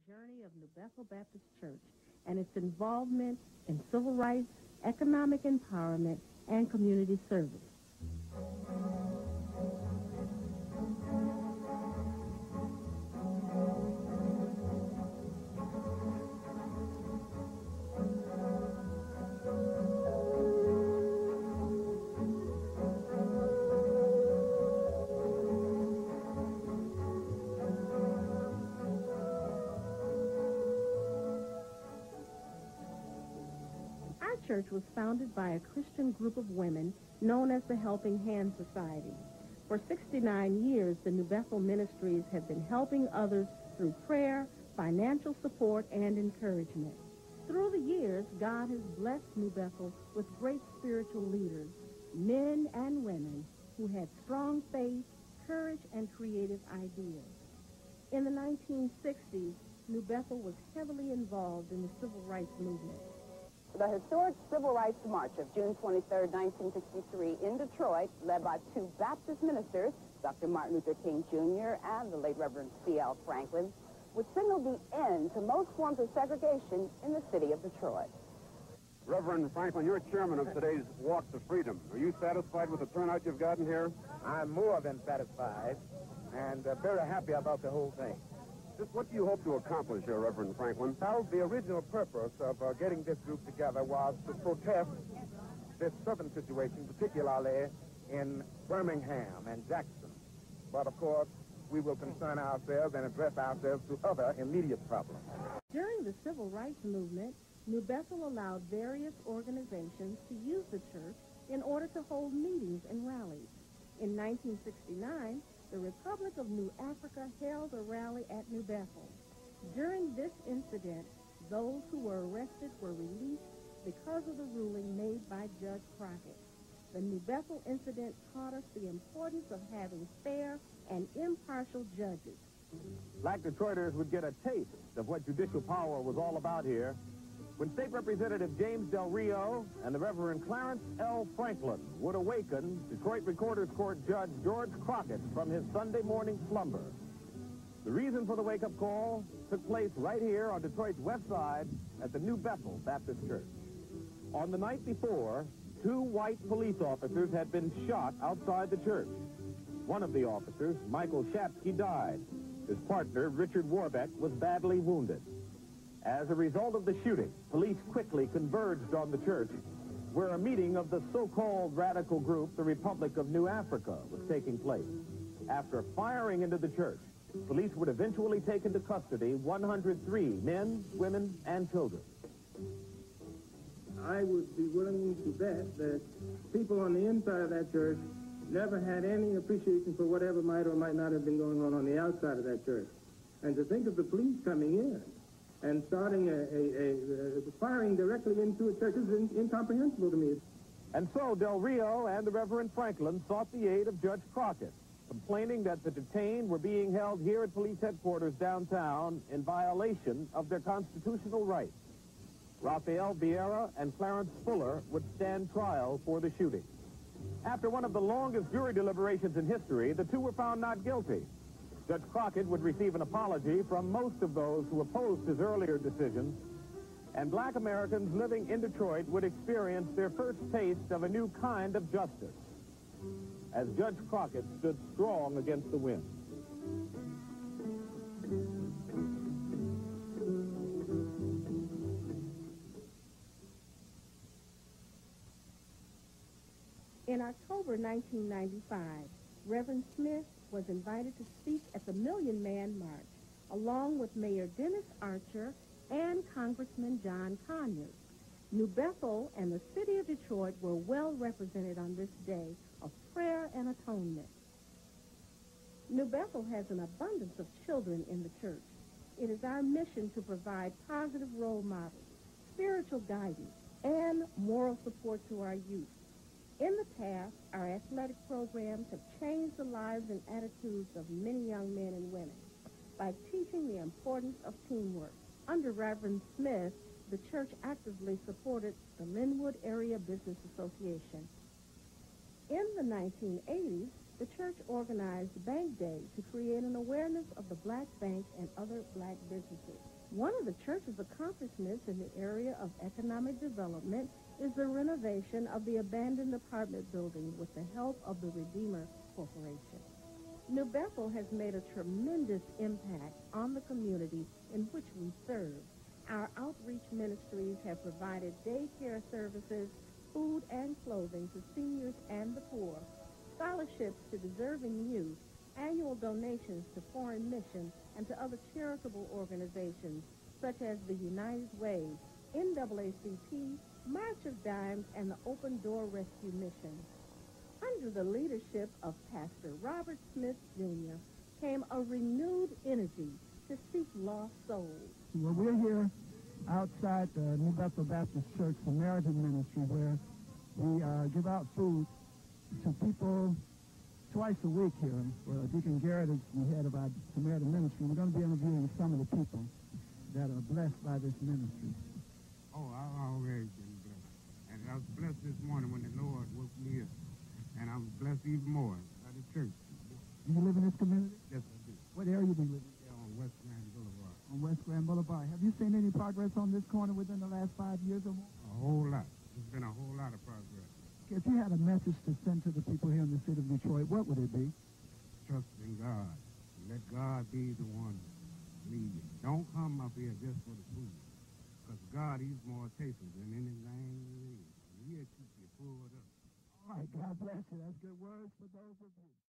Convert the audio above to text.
journey of New Bethel Baptist Church and its involvement in civil rights, economic empowerment, and community service. Our church was founded by a Christian group of women known as the Helping Hand Society. For 69 years, the New Bethel ministries have been helping others through prayer, financial support, and encouragement. Through the years, God has blessed New Bethel with great spiritual leaders, men and women who had strong faith, courage, and creative ideas. In the 1960s, New Bethel was heavily involved in the civil rights movement. The historic Civil Rights March of June 23, 1963 in Detroit, led by two Baptist ministers, Dr. Martin Luther King Jr. and the late Reverend C.A.W. Franklin, would signal the end to most forms of segregation in the city of Detroit. Reverend Franklin, you're chairman of today's Walk to Freedom. Are you satisfied with the turnout you've gotten here? I'm more than satisfied and very happy about the whole thing. Just what do you hope to accomplish here, Reverend Franklin? Well, the original purpose of getting this group together was to protest this southern situation, particularly in Birmingham and Jackson. But, of course, we will concern ourselves and address ourselves to other immediate problems. During the civil rights movement, New Bethel allowed various organizations to use the church in order to hold meetings and rallies. In 1969, the Republic of New Africa held a rally at New Bethel. During this incident, those who were arrested were released because of the ruling made by Judge Crockett. The New Bethel incident taught us the importance of having fair and impartial judges. Black Detroiters would get a taste of what judicial power was all about here when State Representative James Del Rio and the Reverend Clarence L. Franklin would awaken Detroit Recorder's Court Judge George Crockett from his Sunday morning slumber. The reason for the wake-up call took place right here on Detroit's west side at the New Bethel Baptist Church. On the night before, two white police officers had been shot outside the church. One of the officers, Michael Shapsky, died. His partner, Richard Warbeck, was badly wounded. As a result of the shooting, police quickly converged on the church, where a meeting of the so-called radical group, the Republic of New Africa, was taking place. After firing into the church, police would eventually take into custody 103 men, women, and children. I would be willing to bet that people on the inside of that church never had any appreciation for whatever might or might not have been going on the outside of that church. And to think of the police coming in and starting firing directly into a church is incomprehensible to me. And so Del Rio and the Reverend Franklin sought the aid of Judge Crockett, complaining that the detained were being held here at police headquarters downtown in violation of their constitutional rights. Raphael Vieira and Clarence Fuller would stand trial for the shooting. After one of the longest jury deliberations in history, the two were found not guilty. Judge Crockett would receive an apology from most of those who opposed his earlier decisions, and black Americans living in Detroit would experience their first taste of a new kind of justice, as Judge Crockett stood strong against the wind. In October 1995, Reverend Smith was invited to speak at the Million Man March, along with Mayor Dennis Archer and Congressman John Conyers. New Bethel and the city of Detroit were well represented on this day of prayer and atonement. New Bethel has an abundance of children in the church. It is our mission to provide positive role models, spiritual guidance, and moral support to our youth. In the past, our athletic programs have changed the lives and attitudes of many young men and women by teaching the importance of teamwork. Under Reverend Smith, the church actively supported the Linwood Area Business Association. In the 1980s, the church organized Bank Day to create an awareness of the black bank and other black businesses. One of the church's accomplishments in the area of economic development is the renovation of the abandoned apartment building with the help of the Redeemer Corporation. New Bethel has made a tremendous impact on the community in which we serve. Our outreach ministries have provided daycare services, food and clothing to seniors and the poor, scholarships to deserving youth, annual donations to foreign missions and to other charitable organizations such as the United Way, NAACP, March of Dimes, and the Open Door Rescue Mission. Under the leadership of Pastor Robert Smith, Jr., came a renewed energy to seek lost souls. Well, we're here outside the New Bethel Baptist Church Samaritan Ministry, where we give out food to people twice a week here. Well, Deacon Garrett is the head of our Samaritan Ministry. We're going to be interviewing some of the people that are blessed by this ministry. Oh, I've always been blessed. And I was blessed this morning when the Lord woke me up. And I'm blessed even more by the church. Do you live in this community? Yes, I do. What area do you live in? Yeah, on West Grand Boulevard. On West Grand Boulevard. Have you seen any progress on this corner within the last 5 years or more? A whole lot. There's been a whole lot of progress. If you had a message to send to the people here in the city of Detroit, what would it be? Trust in God. Let God be the one to lead you. Don't come up here just for the food. Because God, He's more tasty than anything you eat. He'll keep you pulled up. All right, God bless you. That's good words for those of you.